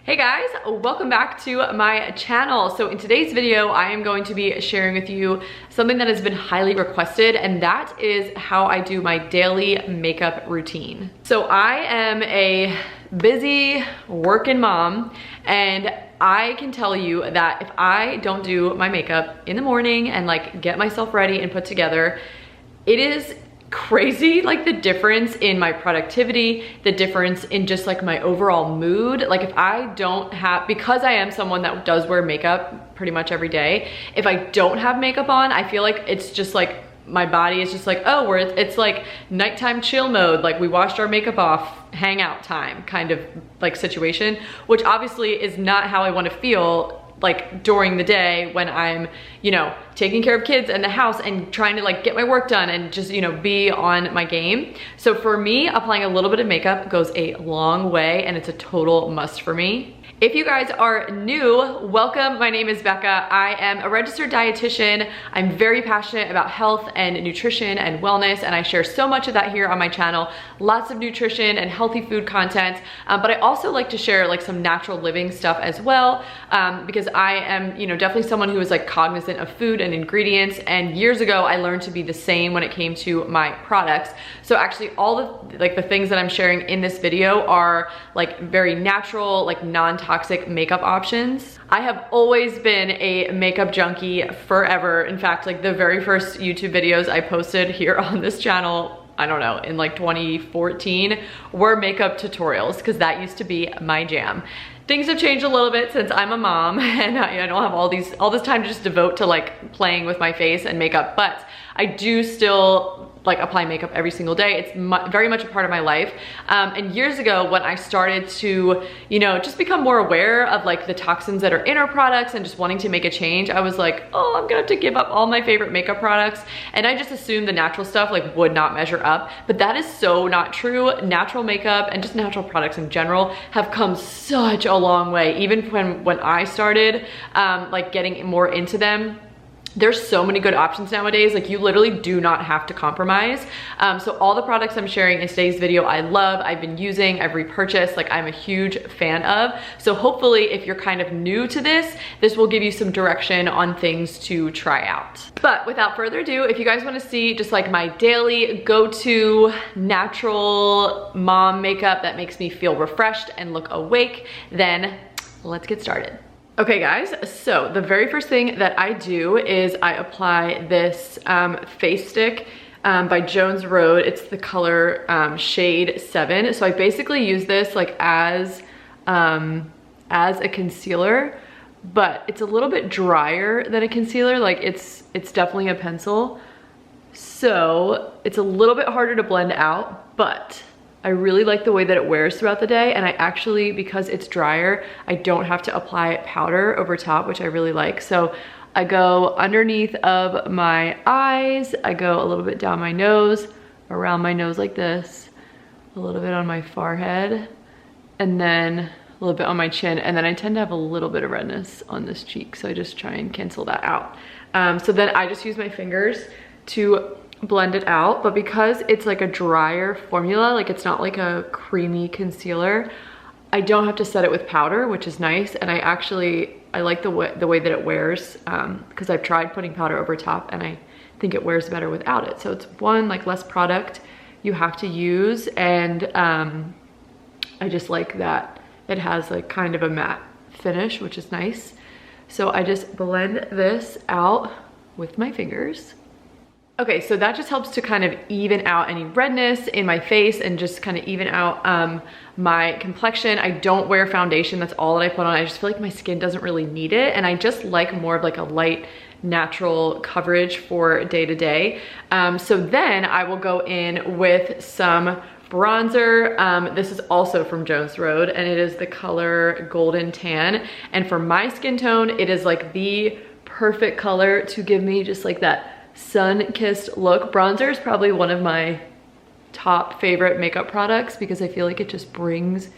Hey guys, welcome back to my channel. So in today's video, I am going to be sharing with you something that has been highly requested, and that is how I do my daily makeup routine. So I am a busy working mom, and I can tell you that if I don't do my makeup in the morning and like get myself ready and put together, it is crazy, like the difference in my productivity, the difference in just like my overall mood. Like if I don't have, because I am someone that does wear makeup pretty much every day, if I don't have makeup on, I feel like it's just like my body is just like, oh, it's like nighttime chill mode, like we washed our makeup off, hangout time kind of like situation, which obviously is not how I want to feel like during the day when I'm, you know, taking care of kids and the house and trying to like get my work done and just, you know, be on my game. So for me, applying a little bit of makeup goes a long way, and it's a total must for me. If you guys are new, welcome. My name is Becca. I am a registered dietitian. I'm very passionate about health and nutrition and wellness, and I share so much of that here on my channel. Lots of nutrition and healthy food content, but I also like to share like some natural living stuff as well, because I am, you know, definitely someone who is like cognizant of food and ingredients, and years ago I learned to be the same when it came to my products. So actually all of like the things that I'm sharing in this video are like very natural, like non-toxic makeup options. I have always been a makeup junkie forever. In fact, like the very first YouTube videos I posted here on this channel, I don't know, in like 2014, were makeup tutorials, because that used to be my jam. Things have changed a little bit since I'm a mom, and I don't have all this time to just devote to like playing with my face and makeup, but I do still like apply makeup every single day. It's very much a part of my life. And years ago when I started to, you know, just become more aware of like the toxins that are in our products and just wanting to make a change, I was like, oh, I'm gonna have to give up all my favorite makeup products. And I just assumed the natural stuff like would not measure up, but that is so not true. Natural makeup and just natural products in general have come such a long way. Even when I started like getting more into them, there's so many good options nowadays. Like you literally do not have to compromise. So all the products I'm sharing in today's video, I love, I've been using, I've repurchased, like I'm a huge fan of. So hopefully if you're kind of new to this, this will give you some direction on things to try out. But without further ado, if you guys wanna see just like my daily go-to natural mom makeup that makes me feel refreshed and look awake, then let's get started. Okay guys, so the very first thing that I do is I apply this face stick by Jones Road. It's the color shade 7. So I basically use this like as a concealer, but it's a little bit drier than a concealer. Like it's definitely a pencil. So it's a little bit harder to blend out, but I really like the way that it wears throughout the day, and I actually, because it's drier, I don't have to apply powder over top, which I really like. So I go underneath of my eyes, I go a little bit down my nose, around my nose like this, a little bit on my forehead, and then a little bit on my chin, and then I tend to have a little bit of redness on this cheek, so I just try and cancel that out. So then I just use my fingers to blend it out, but because it's like a drier formula, like it's not like a creamy concealer, I don't have to set it with powder, which is nice. And I like the way that it wears, because I've tried putting powder over top and I think it wears better without it. So it's one, like less product you have to use, and I just like that it has like kind of a matte finish, which is nice. So I just blend this out with my fingers. Okay, so that just helps to kind of even out any redness in my face and just kind of even out my complexion. I don't wear foundation, that's all that I put on. I just feel like my skin doesn't really need it, and I just like more of like a light, natural coverage for day to day. So then I will go in with some bronzer. This is also from Jones Road, and it is the color Golden Tan. And for my skin tone, it is like the perfect color to give me just like that sun-kissed look. Bronzer is probably one of my top favorite makeup products because I feel like it just brings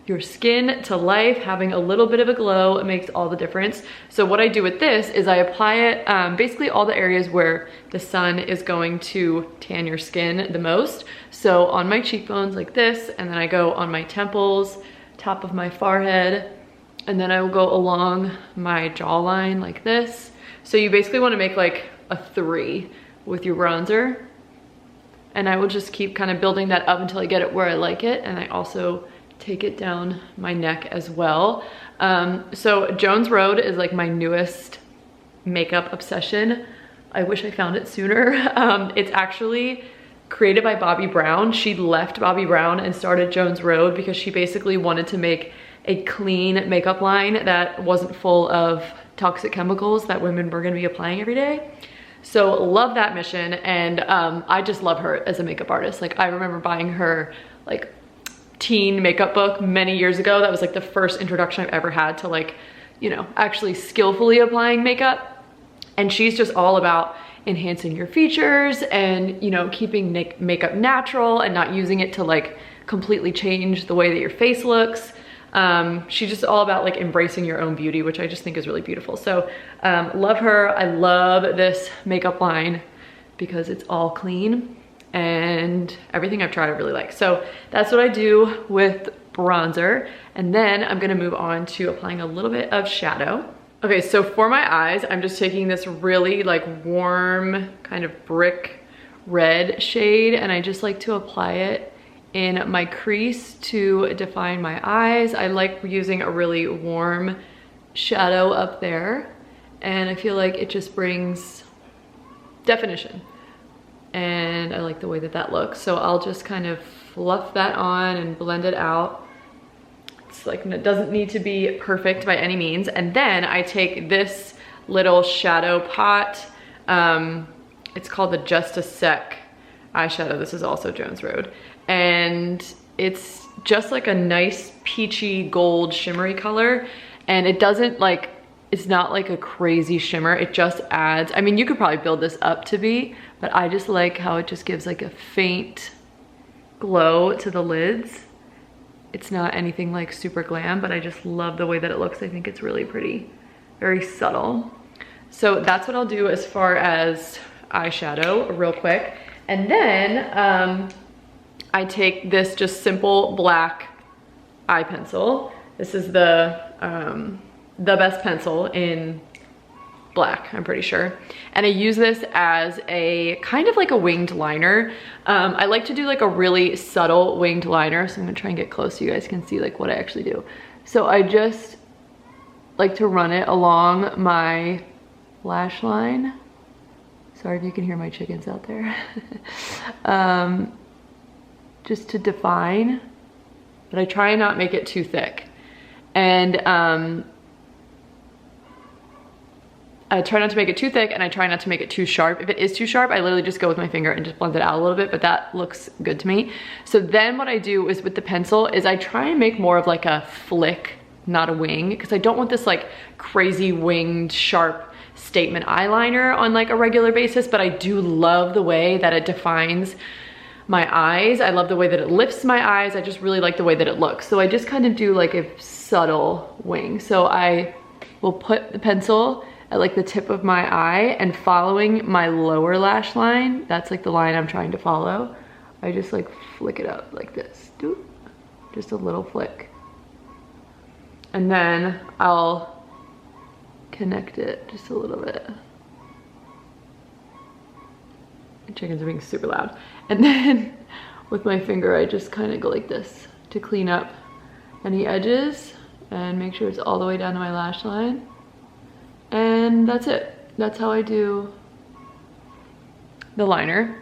your skin to life. Having a little bit of a glow, it makes all the difference. So what I do with this is I apply it basically all the areas where the sun is going to tan your skin the most. So on my cheekbones like this, and then I go on my temples, top of my forehead, And then I will go along my jawline like this. So you basically want to make like a 3 with your bronzer. And I will just keep kind of building that up until I get it where I like it. And I also take it down my neck as well. So Jones Road is like my newest makeup obsession. I wish I found it sooner. It's actually created by Bobbi Brown. She left Bobbi Brown and started Jones Road because she basically wanted to make a clean makeup line that wasn't full of toxic chemicals that women were gonna be applying every day. So love that mission, and I just love her as a makeup artist. Like I remember buying her like teen makeup book many years ago. That was like the first introduction I've ever had to like, you know, actually skillfully applying makeup. And she's just all about enhancing your features and, you know, keeping makeup natural and not using it to like completely change the way that your face looks. She's just all about like embracing your own beauty, which I just think is really beautiful. So love her. I love this makeup line because it's all clean and everything I've tried I really like. So that's what I do with bronzer. And then I'm gonna move on to applying a little bit of shadow. Okay, so for my eyes, I'm just taking this really like warm kind of brick red shade, and I just like to apply it in my crease to define my eyes. I like using a really warm shadow up there, and I feel like it just brings definition. And I like the way that that looks. So I'll just kind of fluff that on and blend it out. It's like, it doesn't need to be perfect by any means. And then I take this little shadow pot. It's called the Just a Sec eyeshadow. This is also Jones Road. And it's just like a nice peachy gold shimmery color. And it doesn't like, it's not like a crazy shimmer. It just adds, I mean, you could probably build this up to be, but I just like how it just gives like a faint glow to the lids. It's not anything like super glam, but I just love the way that it looks. I think it's really pretty, very subtle. So that's what I'll do as far as eyeshadow real quick. And then I take this just simple black eye pencil. This is the best pencil in black, I'm pretty sure. And I use this as a kind of like a winged liner. I like to do like a really subtle winged liner. So I'm gonna try and get close so you guys can see like what I actually do. So I just like to run it along my lash line. Sorry if you can hear my chickens out there. Just to define, but I try and not make it too thick. And I try not to make it too thick, and I try not to make it too sharp. If it is too sharp, I literally just go with my finger and just blend it out a little bit, but that looks good to me. So then what I do is with the pencil is I try and make more of like a flick, not a wing, because I don't want this like crazy winged, sharp statement eyeliner on like a regular basis, but I do love the way that it defines my eyes. I love the way that it lifts my eyes. I just really like the way that it looks. So I just kind of do like a subtle wing. So I will put the pencil at like the tip of my eye, and following my lower lash line, that's like the line I'm trying to follow, I just like flick it up like this. Just a little flick. And then I'll connect it just a little bit. The chickens are being super loud. And then with my finger, I just kind of go like this to clean up any edges and make sure it's all the way down to my lash line. And that's it. That's how I do the liner.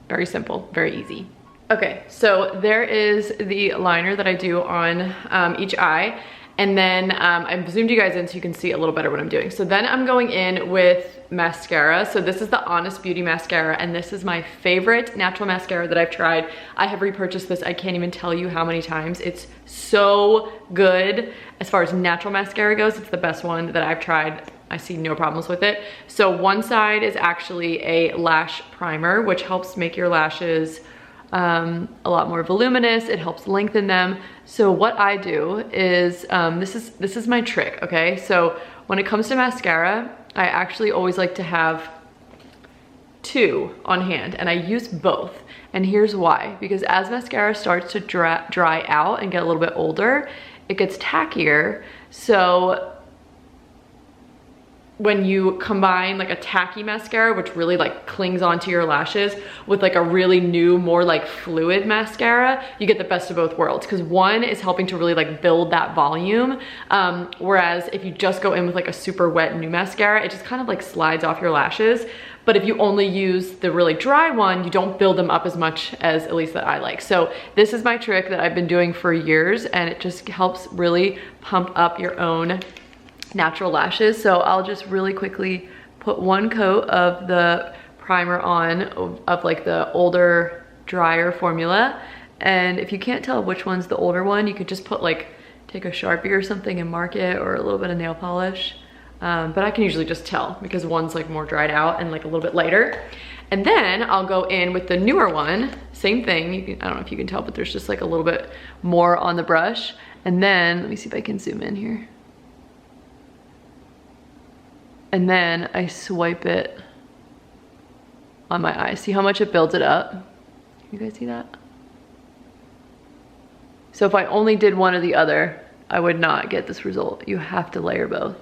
Very simple, very easy. Okay, so there is the liner that I do on each eye. And then I've zoomed you guys in so you can see a little better what I'm doing. So then I'm going in with mascara. So this is the Honest Beauty mascara, and this is my favorite natural mascara that I've tried. I have repurchased this, I can't even tell you how many times. It's so good. As far as natural mascara goes, it's the best one that I've tried. I see no problems with it. So one side is actually a lash primer, which helps make your lashes a lot more voluminous. It helps lengthen them. So what I do is, this is my trick, okay? So when it comes to mascara, I actually always like to have 2 on hand, and I use both. And here's why. Because as mascara starts to dry out and get a little bit older, it gets tackier. So when you combine like a tacky mascara, which really like clings onto your lashes, with like a really new, more like fluid mascara, you get the best of both worlds. Because one is helping to really like build that volume. Whereas if you just go in with like a super wet new mascara, it just kind of like slides off your lashes. But if you only use the really dry one, you don't build them up as much as at least that I like. So this is my trick that I've been doing for years, and it just helps really pump up your own natural lashes. So I'll just really quickly put one coat of the primer on of like the older, drier formula. And if you can't tell which one's the older one, you could just put like, take a Sharpie or something and mark it, or a little bit of nail polish. But I can usually just tell because one's like more dried out and like a little bit lighter. And then I'll go in with the newer one, same thing. I don't know if you can tell, but there's just like a little bit more on the brush. And then, let me see if I can zoom in here. And then I swipe it on my eye. See how much it builds it up? You guys see that? So if I only did one or the other, I would not get this result. You have to layer both.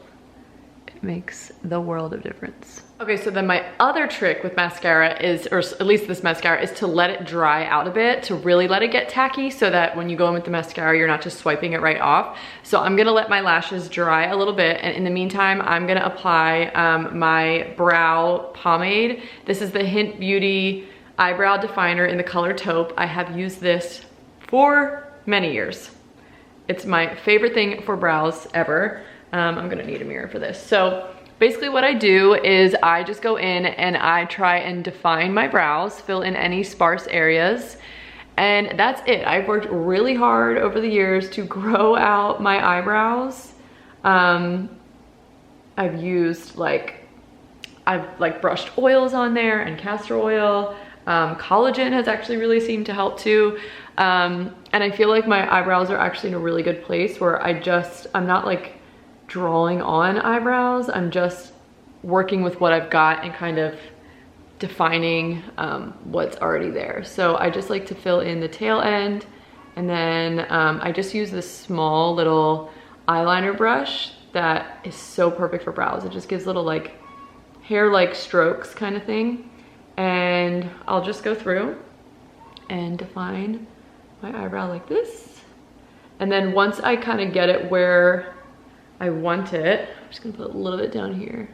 It makes the world of difference. Okay, so then my other trick with mascara is, or at least this mascara, is to let it dry out a bit, to really let it get tacky, so that when you go in with the mascara, you're not just swiping it right off. So I'm gonna let my lashes dry a little bit, and in the meantime, I'm gonna apply my brow pomade. This is the Hint Beauty Eyebrow Definer in the color taupe. I have used this for many years. It's my favorite thing for brows ever. I'm gonna need a mirror for this. So basically what I do is I just go in and I try and define my brows, fill in any sparse areas, and that's it. I've worked really hard over the years to grow out my eyebrows. I've used I've brushed oils on there and castor oil. Collagen has actually really seemed to help too. And I feel like my eyebrows are actually in a really good place where I'm not like drawing on eyebrows. I'm just working with what I've got and kind of defining what's already there. So I just like to fill in the tail end, and then I just use this small little eyeliner brush that is so perfect for brows. It just gives little like hair-like strokes kind of thing. And I'll just go through and define my eyebrow like this. And then once I kind of get it where I want it, I'm just gonna put a little bit down here.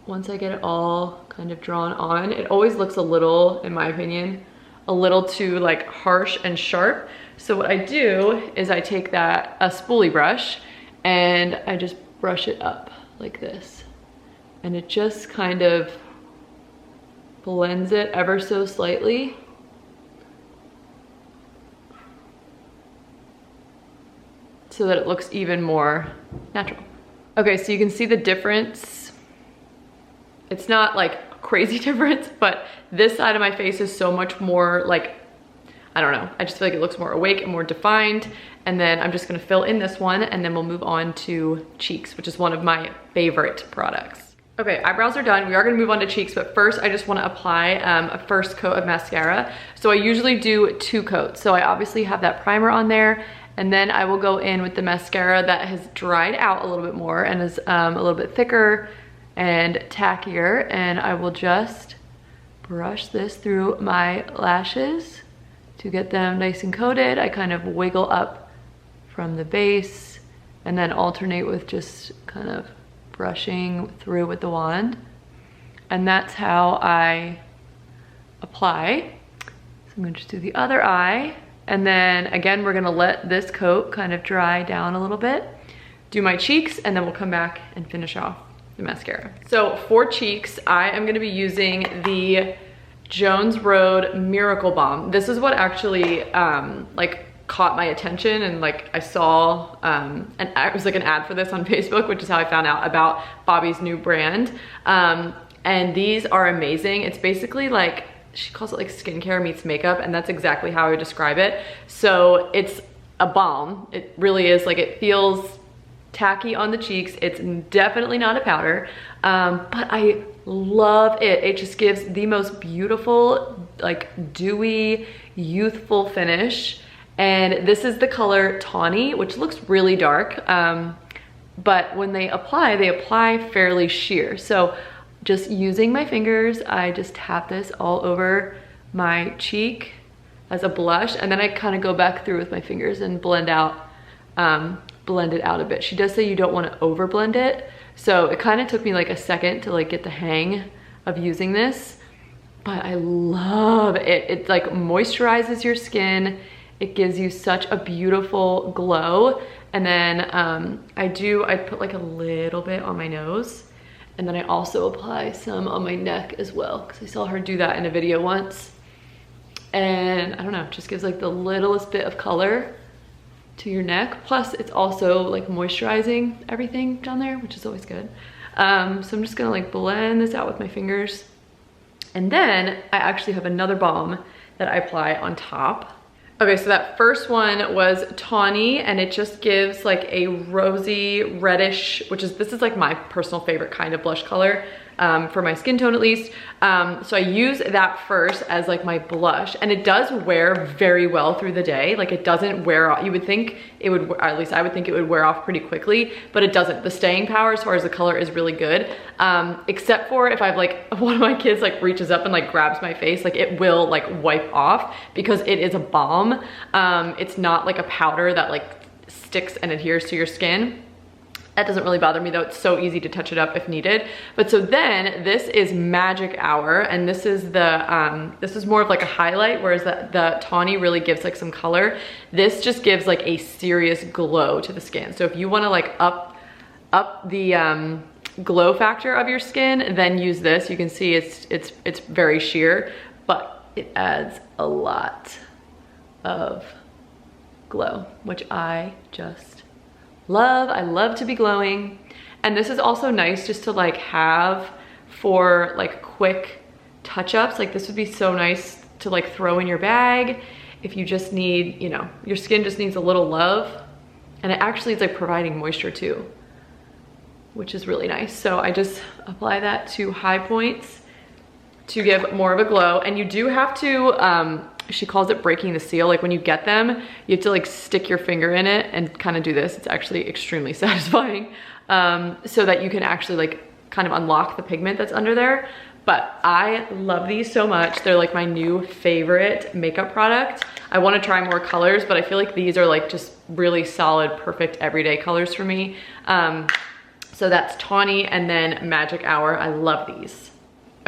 Once I get it all kind of drawn on, it always looks a little, in my opinion, a little too like harsh and sharp. So what I do is I take a spoolie brush, and I just brush it up like this. And it just kind of blends it ever so slightly. So that it looks even more natural. Okay, so you can see the difference. It's not like a crazy difference, but this side of my face is so much more like, I don't know, I just feel like it looks more awake and more defined. And then I'm just gonna fill in this one, and then we'll move on to cheeks, which is one of my favorite products. Okay, eyebrows are done. We are gonna move on to cheeks, but first I just wanna apply a first coat of mascara. So I usually do 2 coats. So I obviously have that primer on there, and then I will go in with the mascara that has dried out a little bit more and is a little bit thicker and tackier. And I will just brush this through my lashes to get them nice and coated. I kind of wiggle up from the base and then alternate with just kind of brushing through with the wand. And that's how I apply. So I'm gonna just do the other eye. And then again, we're gonna let this coat kind of dry down a little bit, do my cheeks, and then we'll come back and finish off the mascara. So for cheeks, I am gonna be using the Jones Road Miracle Balm. This is what actually caught my attention, and like I saw, it was like an ad for this on Facebook, which is how I found out about Bobbi's new brand. And these are amazing. It's basically like, she calls it like skincare meets makeup, and that's exactly how I would describe it. So it's a balm. It really is, like, it feels tacky on the cheeks. It's definitely not a powder, but I love it. It just gives the most beautiful, like, dewy, youthful finish. And this is the color Tawny, which looks really dark. But when they apply fairly sheer. So just using my fingers, I just tap this all over my cheek as a blush, and then I kind of go back through with my fingers and blend it out a bit. She does say you don't want to over blend it, so it kind of took me like a second to like get the hang of using this, but I love it. It like moisturizes your skin. It gives you such a beautiful glow. And then I put like a little bit on my nose, and then I also apply some on my neck as well, because I saw her do that in a video once. And I don't know, it just gives like the littlest bit of color to your neck. Plus it's also like moisturizing everything down there, which is always good. So I'm just gonna like blend this out with my fingers. And then I actually have another balm that I apply on top. Okay, so that first one was Tawny, and it just gives like a rosy reddish, this is like my personal favorite kind of blush color. For my skin tone at least. So I use that first as like my blush, and it does wear very well through the day. Like it doesn't wear off. You would think it would, or at least I would think it would wear off pretty quickly, but it doesn't. The staying power as far as the color is really good. Except for if I've like, one of my kids like reaches up and like grabs my face, like it will like wipe off, because it is a balm. It's not like a powder that like sticks and adheres to your skin. That doesn't really bother me though. It's so easy to touch it up if needed. But so then this is Magic Hour, and this is the, this is more of like a highlight, whereas the Tawny really gives like some color. This just gives like a serious glow to the skin. So if you wanna like up the glow factor of your skin, then use this. You can see it's very sheer, but it adds a lot of glow, which I just love. I love to be glowing. And this is also nice just to like have for like quick touch-ups. Like this would be so nice to like throw in your bag if you just need, you know, your skin just needs a little love. And it actually is like providing moisture too, which is really nice. So I just apply that to high points to give more of a glow. And you do have to, she calls it breaking the seal. Like when you get them, you have to like stick your finger in it and kind of do this. It's actually extremely satisfying, so that you can actually like kind of unlock the pigment that's under there. But I love these so much. They're like my new favorite makeup product. I want to try more colors, but I feel like these are like just really solid, perfect everyday colors for me. So that's Tawny and then Magic Hour. I love these.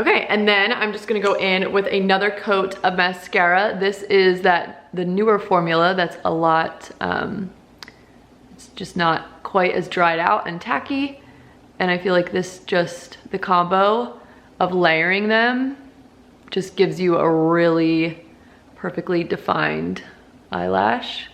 Okay, and then I'm just gonna go in with another coat of mascara. This is the newer formula that's a lot, it's just not quite as dried out and tacky. And I feel like this just, the combo of layering them just gives you a really perfectly defined eyelash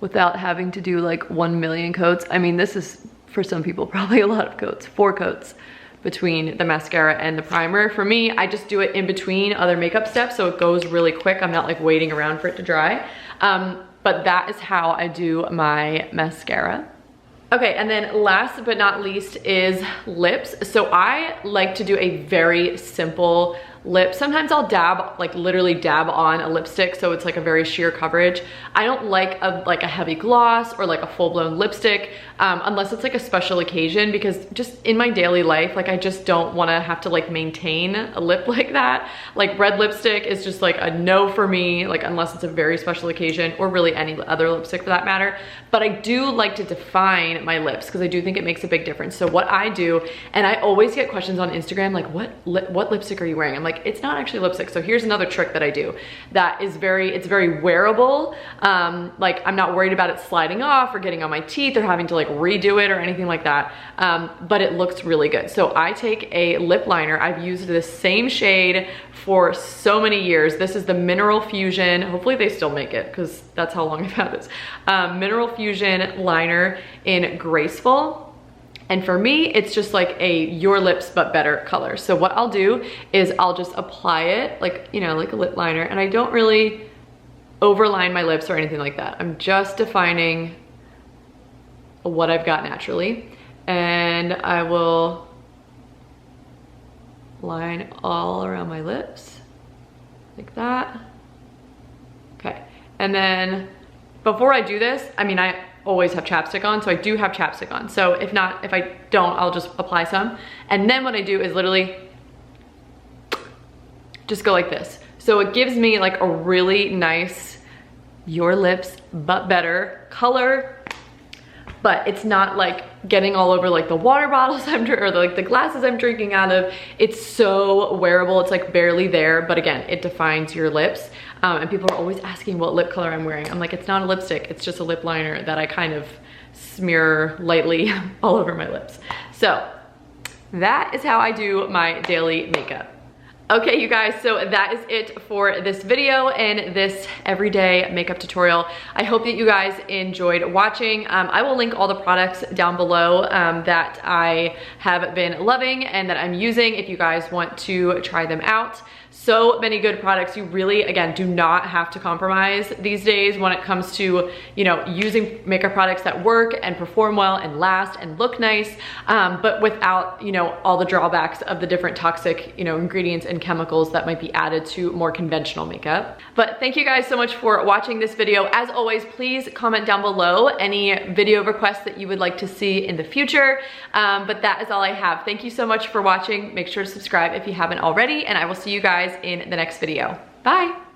without having to do like 1 million coats. I mean, this is, for some people, probably a lot of coats, 4 coats between the mascara and the primer. For me, I just do it in between other makeup steps, so it goes really quick. I'm not like waiting around for it to dry. But that is how I do my mascara. Okay, and then last but not least is lips. So I like to do a very simple lip. Sometimes I'll dab, like literally dab on a lipstick, so it's like a very sheer coverage. I don't like a heavy gloss or like a full-blown lipstick, unless it's like a special occasion, because just in my daily life, like I just don't want to have to like maintain a lip like that. Like red lipstick is just like a no for me, like unless it's a very special occasion, or really any other lipstick for that matter. But I do like to define my lips, because I do think it makes a big difference. So what I do, and I always get questions on Instagram like, what lipstick are you wearing? I'm like, it's not actually lipstick. So here's another trick that I do that is it's very wearable. Like I'm not worried about it sliding off or getting on my teeth or having to like redo it or anything like that. But it looks really good. So I take a lip liner. I've used this same shade for so many years. This is the Mineral Fusion. Hopefully they still make it, because that's how long I've had this. Mineral Fusion liner in Graceful. And for me, it's just like a your lips but better color. So what I'll do is I'll just apply it like, you know, like a lip liner, and I don't really overline my lips or anything like that. I'm just defining what I've got naturally. And I will line all around my lips like that. Okay, and then before I do this, I mean, I always have chapstick on, so I do have chapstick on. So if I don't, I'll just apply some. And then what I do is literally just go like this. So it gives me like a really nice, your lips but better color, but it's not like getting all over like the water bottles or like the glasses I'm drinking out of. It's so wearable, it's like barely there, but again, it defines your lips. And people are always asking what lip color I'm wearing. I'm like, it's not a lipstick, it's just a lip liner that I kind of smear lightly all over my lips. So that is how I do my daily makeup. Okay, you guys, so that is it for this video and this everyday makeup tutorial. I hope that you guys enjoyed watching. I will link all the products down below that I have been loving and that I'm using if you guys want to try them out. So many good products. You really, again, do not have to compromise these days when it comes to, you know, using makeup products that work and perform well and last and look nice, but without, you know, all the drawbacks of the different toxic, you know, ingredients and chemicals that might be added to more conventional makeup. But thank you guys so much for watching this video. As always, please comment down below any video requests that you would like to see in the future. But that is all I have. Thank you so much for watching. Make sure to subscribe if you haven't already, and I will see you guys in the next video. Bye.